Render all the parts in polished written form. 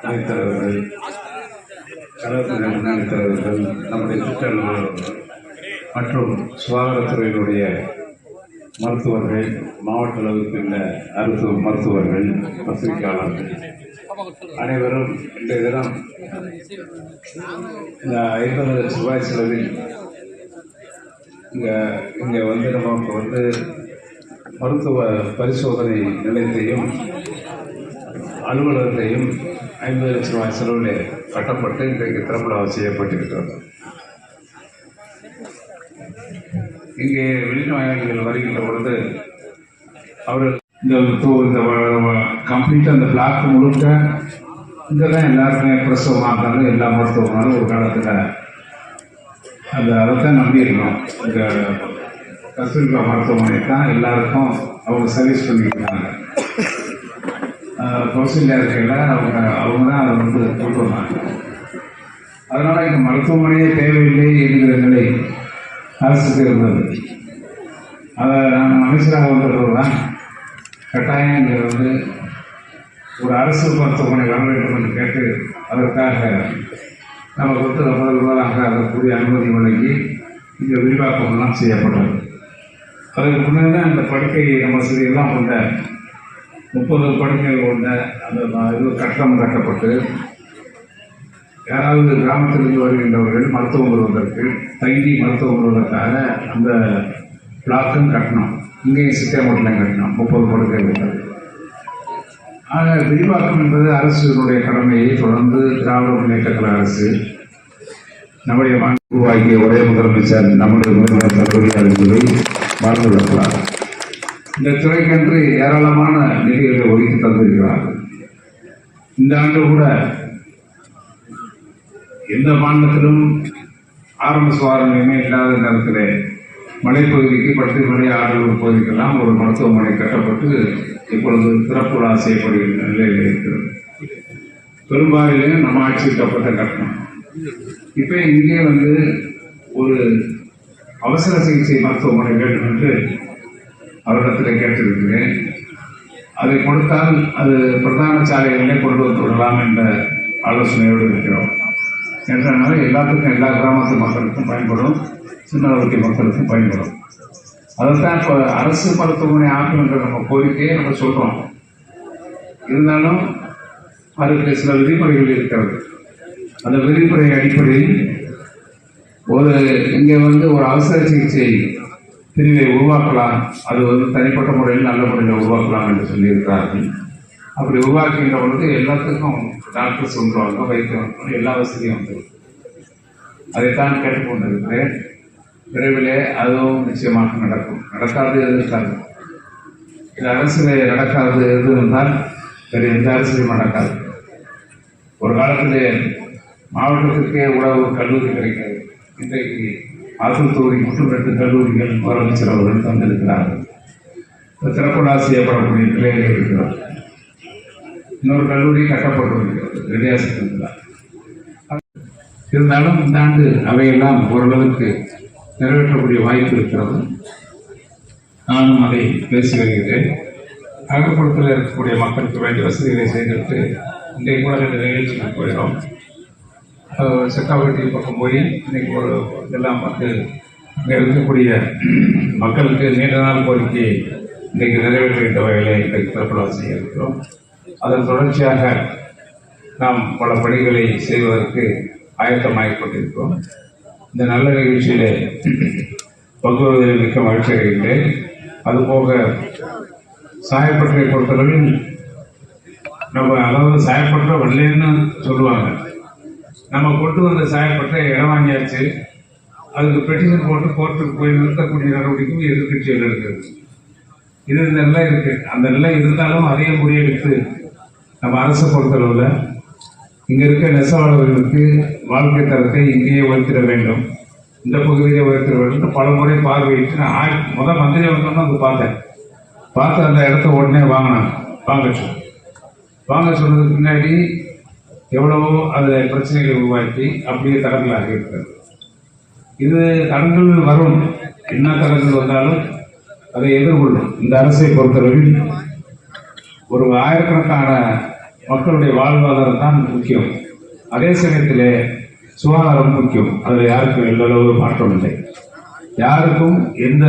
தலைவர்கள், கழகத்தின் முன்னணி தலைவர்கள், நம்முடைய திட்ட அலுவலர்கள் மற்றும் சுகாதாரத்துறையினுடைய மருத்துவர்கள், மாவட்ட அளவுக்கு உள்ள மருத்துவர்கள், பத்திரிகையாளர்கள் அனைவரும் இன்றைய தினம் இந்த 50 லட்சம் ரூபாய் செலவில் இங்கே வந்து நமக்கு வந்து மருத்துவ பரிசோதனை நிலையத்தையும் அலுவலகத்தையும் 50 லட்சம் ரூபாய் செலவில் கட்டப்பட்டு இன்றைக்கு திறப்பு செய்யப்பட்டிருக்கிறது. இங்கே வெளிநாயகர்கள் வருகின்ற பொழுது அவர்கள் இந்த கம்ப்ளீட்டாக அந்த பிளாக் முழுக்க இங்கே தான் எல்லாருமே பிரசவமாக இருந்தாலும் எல்லா மருத்துவமாலும் ஒரு காலத்தில் அதைத்தான் நம்பியிருக்கோம். இந்த கஸ்தூரிபா மருத்துவமனை தான் எல்லாருக்கும் அவங்க சர்வீஸ் பண்ணியிருக்காங்க. கௌசல்யா இருக்கையில் அவங்க தான் அதை வந்து கொண்டு வந்தாங்க. அதனால் இந்த மருத்துவமனையே தேவையில்லை என்கிற நிலை அரசுக்கு இருந்தது. அதை நான் அமைச்சராக வந்தது தான் கட்டாயம் இங்கே வந்து ஒரு அரசு மருத்துவமனை வர வேண்டும் என்று கேட்டு அதற்காக நமக்கு வந்து முதலாக அதற்குரிய அனுமதி வழங்கி இங்கே விரிவாக்கமெல்லாம் செய்யப்பட்டது. அதுக்கு முன்னாடி தான் இந்த படுக்கை வசதியெல்லாம் கொண்ட 30 படுக்கைகள் கொண்ட அந்த இது கட்டடம் கட்டப்பட்டு யாராவது கிராமத்திலிருந்து வருகின்றவர்கள் மருத்துவம் வருவதற்கு தங்கி மருத்துவம் வருவதற்காக அந்த பிளாக்கும் கட்டணும். இங்கேயும் சித்திரமட்டலையும் கட்டணும். 30 படுக்கைகள். ஆக விரிவாக்கம் என்பது அரசினுடைய கடமையை தொடர்ந்து திராவிட முன்னேற்ற கழக அரசு நம்முடைய உருவாக்கிய ஒரே முதலமைச்சர் நம்முடைய முதல்வர் தளபதி என்பதை மறந்துவிடக்கூடாது. இந்த துறைக்கென்று ஏராளமான நிதிகளை ஒதுக்கி தந்திருக்கிறார்கள். இந்த ஆண்டு கூட எந்த மாநிலத்திலும் ஆரம்ப சுகாதார நிலையமே இல்லாத நேரத்தில் மலைப்பகுதிக்கு பட்டுமலை ஆடலூர் பகுதிக்கெல்லாம் ஒரு மருத்துவமனை கட்டப்பட்டு இப்பொழுது திறப்பு விழா செய்யப்படுகின்ற நிலையில் இருக்கிறது. பெரும்பாலும் நம்ம ஆட்சி கட்டப்பட்ட கட்டணம். இப்போ இங்கே வந்து ஒரு அவசர சிகிச்சை மருத்துவமனை வேண்டும் என்று அவரிடத்தில் கேட்டிருக்கிறேன். அதை கொடுத்தால் அது பிரதான சாலைகளிலே கொண்டு வந்து விடலாம் என்ற ஆலோசனையோடு இருக்கிறோம். என்றனால எல்லாத்துக்கும் எல்லா கிராமத்து மக்களுக்கும் பயன்படும், சின்னவர்த்தி மக்களுக்கும் பயன்படும். அதைத்தான் இப்போ அரசு மருத்துவமனை ஆகும் என்ற நம்ம கோரிக்கையை நம்ம சொல்கிறோம். இருந்தாலும் அதுக்கு சில விதிமுறைகள் இருக்கிறது. அந்த விதிமுறை அடிப்படையில் இங்கே வந்து ஒரு அவசர சிகிச்சை பிரிவை உருவாக்கலாம். அது வந்து தனிப்பட்ட முறையில் நல்ல முறையில் உருவாக்கலாம் என்று சொல்லியிருக்கிறார்கள். அப்படி உருவாக்குகின்ற பொழுது எல்லாத்துக்கும் டாக்டர்ஸ் வந்துருவாங்க, வைத்தியம் எல்லா வசதியும் வந்துடும். அதைத்தான் கேட்டுக்கொண்டிருக்கிறேன். விரைவிலே அதுவும் நிச்சயமாக நடக்கும். நடக்காது எது இருக்காது. இது அரசிலே நடக்காது எது இருந்தால் வேறு எந்த அரசிலும் நடக்காது. ஒரு காலத்திலே மாவட்டத்திற்கே உணவு கல்லூரி கிடைக்காது. இன்றைக்கு ஆத்தூர் தொகுதி மற்றும் 2 கல்லூரிகள் முதலமைச்சர் அவர்கள் தந்திருக்கிறார்கள். திறப்புடா செய்யப்படக்கூடிய நிலையில் இருக்கிறார். இன்னொரு கல்லூரி கட்டப்பட்டிருக்கிறது ரெடியாசத்தில். இருந்தாலும் இந்த ஆண்டு அவையெல்லாம் ஓரளவுக்கு நிறைவேற்றக்கூடிய வாய்ப்பு இருக்கிறது. நானும் அதை பேசி வருகிறேன். நகர்ப்புறத்தில் இருக்கக்கூடிய மக்களுக்கு வேண்டிய வசதிகளை செய்துவிட்டு இன்றைக்கு கூட 2 நிகழ்ச்சிக்கு போயிடும். செக்காவட்டி பக்கம் போய் இன்னைக்கு ஒரு இதெல்லாம் வந்து அங்கே இருக்கக்கூடிய மக்களுக்கு நீண்ட நாள் கோரிக்கை இன்றைக்கு நிறைவேற்றுகின்ற வகையில் இன்றைக்கு திறப்படா செய்ய இருக்கிறோம். அதன் தொடர்ச்சியாக நாம் பல பணிகளை செய்வதற்கு ஆயத்தமாகிக்கொண்டிருக்கிறோம். இந்த நல்ல நிகழ்ச்சியிலே பங்குவதில் மிக்க மகிழ்ச்சி அடைகின்றேன். அதுபோக சாயப்பட்டறை பொறுத்தளவில் அதாவது சாயப்பட்டறை வரலன்னு சொல்லுவாங்க. நம்ம கொண்டு வந்த சாயப்பட்டறை இடம் வாங்கியாச்சு. அதுக்கு பெட்டிஷன் போட்டு கோர்ட்டுக்கு போய் நிறுத்தக்கூடிய நடவடிக்கையும் எதிர்கட்சியில் இருக்கிறது. இது இந்த நிலை இருக்கு. அந்த நிலை இருந்தாலும் அதையே முறியடித்து நம்ம அரசு பொறுத்தளவில் இங்கே இருக்க நெசவாளர்களுக்கு வாழ்க்கை தரத்தை இங்கேயே உயர்த்திட வேண்டும், இந்த பகுதியிலே உயர்த்திட வேண்டும். பல முறை பார்வையிட்டு நான் முதல் மந்திரி வந்தோம்னா அது பார்த்து அந்த இடத்த உடனே வாங்க சொன்னதுக்கு பின்னாடி எவ்வளவோ அதில் பிரச்சனைகளை உருவாக்கி அப்படியே தடங்களாக இருக்கிறது. இது தடங்கள் வரும். என்ன தடங்கள் வந்தாலும் அதை எதிர்கொள்ளும். இந்த அரசை பொறுத்தளவில் ஒரு ஆயிரக்கணக்கான மக்களுடைய வாழ்வாதாரம் தான் முக்கியம். அதே சமயத்தில் சுகாதாரம் முக்கியம். அதில் யாருக்கும் எல்லளவு மாற்றம் இல்லை. யாருக்கும் எந்த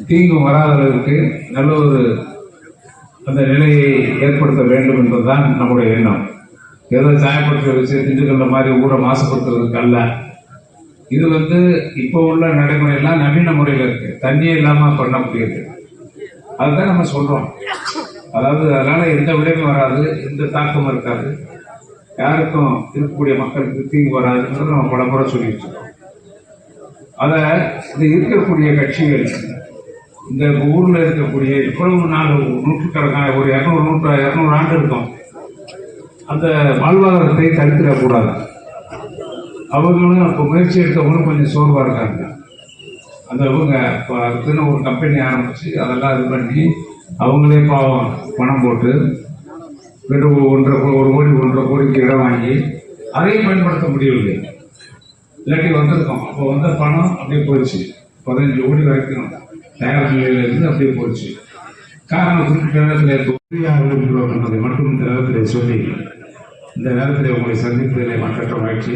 தீங்கும் வராத அளவுக்கு நல்ல ஒரு அந்த நிலையை ஏற்படுத்த வேண்டும் என்பதுதான் நம்முடைய எண்ணம். ஏதோ சாயப்படுத்த வச்சு திண்டுக்கல்ல மாதிரி ஊரை மாசுபடுத்துறதுக்கு அல்ல. இது இப்போ உள்ள நடைமுறையெல்லாம் நவீன முறையில் இருக்கு. தண்ணியே இல்லாமல் பண்ண முடியாது. அதுதான் நம்ம சொல்றோம். அதாவது அதனால எந்த விளைவும் வராது, எந்த தாக்கமும் இருக்காது, யாருக்கும் இருக்கக்கூடிய மக்களுக்கு தீங்கு வராதுங்கிறத நம்ம பல முறை சொல்லிட்டு இருக்கோம். அதை இந்த இருக்கக்கூடிய கட்சிகள் இந்த ஊர்ல இருக்கக்கூடிய இவ்வளவு நாள் நூற்றுக்கணக்கான ஒரு 200 ஆண்டு இருக்கும். அந்த வாழ்வாதாரத்தை தடுத்துடக்கூடாது. அவங்களும் இப்போ முயற்சி எடுத்தவங்களும் கொஞ்சம் சோர்வாக இருக்காங்க. அந்த இவங்க இப்போ அதுக்குன்னு ஒரு கம்பெனி ஆரம்பித்து அதெல்லாம் இது பண்ணி அவங்களே பாவம் பணம் போட்டு 1.5 கோடிக்கு இடம் வாங்கி அதையும் பயன்படுத்த முடியவில்லை. இல்லாட்டி வந்திருக்கோம். அப்போ வந்த பணம் அப்படியே போயிடுச்சு. 15 கோடி வரைக்கும் தயார் நிலையிலிருந்து அப்படியே போயிடுச்சு. காரணம் குறிப்பிட்ட நேரத்தில் என்பதை மட்டும் இந்த நேரத்தில் சொல்லி இந்த நேரத்தில் உங்களை சந்திப்பதில் மற்ற மகிழ்ச்சி.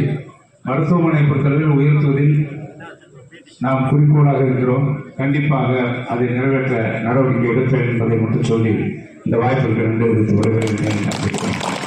மருத்துவமனை பொறுத்தளவில் உயர்த்துவதில் நாம் குறிக்கோளாக இருக்கிறோம். கண்டிப்பாக அதை நிறைவேற்ற நடவடிக்கை எடுப்பேன் என்பதை மட்டும் சொல்லி இந்த வாய்ப்புக்கு நன்றி தெரிவித்து வருகிறேன்.